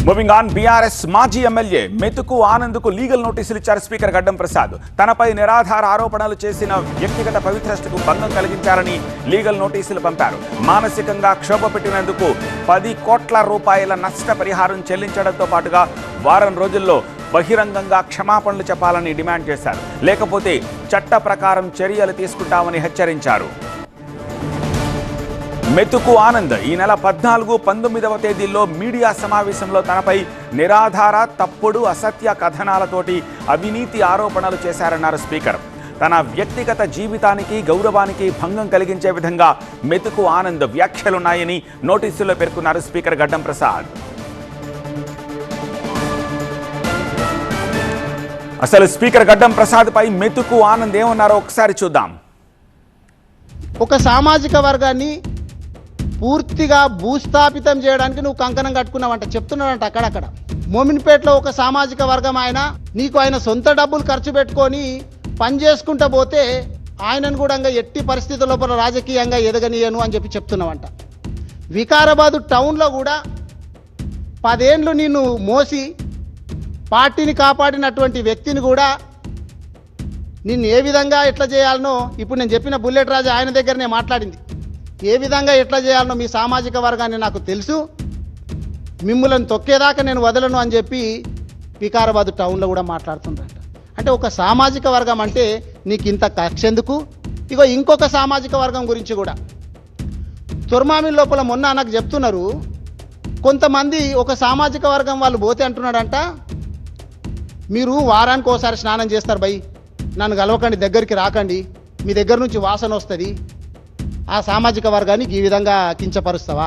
Moving on, BRS మాజీ MLA మెతుకు ఆనంద్కు legal నోటీసులు ఇచ్చారు స్పీకర్ గడ్డం ప్రసాద్. తనపై నిరాధార ఆరోపణలు చేసిన వ్యక్తిగత పవిత్రతకు భంగం కలిగించారని లీగల్ నోటీసులు పంపారు. మానసికంగా క్షోభ పెట్టినందుకు 10 కోట్ల రూపాయల నష్టపరిహారం చెల్లించడంతో పాటుగా వారం రోజుల్లో బహిరంగంగా క్షమాపణలు చెప్పాలని డిమాండ్ చేశారు. లేకపోతే చట్ట ప్రకారం చర్యలు తీసుకుంటామని హెచ్చరించారు. మెతుకు ఆనంద్ ఈ నెల 14, 19వ తేదీల్లో మీడియా సమావేశంలో తనపై నిరాధార, తప్పుడు, అసత్య కథనాలతోటి అవినీతి ఆరోపణలు చేశారన్నారు స్పీకర్. తన వ్యక్తిగత జీవితానికి, గౌరవానికి భంగం కలిగించే విధంగా మెతుకు ఆనంద్ వ్యాఖ్యలున్నాయని నోటీసుల్లో పేర్కొన్నారు స్పీకర్ గడ్డం ప్రసాద్. అసలు స్పీకర్ గడ్డం ప్రసాద్ పై మెతుకు ఆనంద్ ఏమన్నారో ఒకసారి చూద్దాం. ఒక సామాజిక వర్గాన్ని పూర్తిగా భూస్థాపితం చేయడానికి నువ్వు కంకణం కట్టుకున్నావంట చెప్తున్నావంట. అక్కడక్కడ మోమిన్పేటలో ఒక సామాజిక వర్గం ఆయన ఆయన సొంత డబ్బులు ఖర్చు పెట్టుకొని పని చేసుకుంటూ పోతే ఆయనను కూడా ఎట్టి పరిస్థితుల లోపల రాజకీయంగా ఎదగనీయను అని చెప్పి చెప్తున్నావంట. వికారాబాదు టౌన్లో కూడా 10 ఏళ్ళు నిన్ను మోసి పార్టీని కాపాడినటువంటి వ్యక్తిని కూడా నిన్ను ఏ విధంగా ఎట్లా చేయాలనో ఇప్పుడు నేను చెప్పిన బుల్లెట్ రాజు ఆయన దగ్గరనే మాట్లాడింది. ఏ విధంగా ఎట్లా చేయాలనో మీ సామాజిక వర్గాన్ని నాకు తెలుసు, మిమ్ములను తొక్కేదాకా నేను వదలను అని చెప్పి వికారాబాదు టౌన్లో కూడా మాట్లాడుతుందంట. అంటే ఒక సామాజిక వర్గం అంటే నీకు ఇంత కక్ష ఎందుకు? ఇంకొక సామాజిక వర్గం గురించి కూడా తుర్మామిల్ లోపల మొన్న నాకు చెప్తున్నారు, కొంతమంది ఒక సామాజిక వర్గం వాళ్ళు పోతే అంటున్నాడంట, మీరు వారానికి ఒకసారి స్నానం చేస్తారు భయ్, నన్ను కలవకండి, దగ్గరికి రాకండి, మీ దగ్గర నుంచి వాసన వస్తుంది, ఆ సామాజిక వర్గాన్ని ఈ విధంగా కించపరుస్తావా?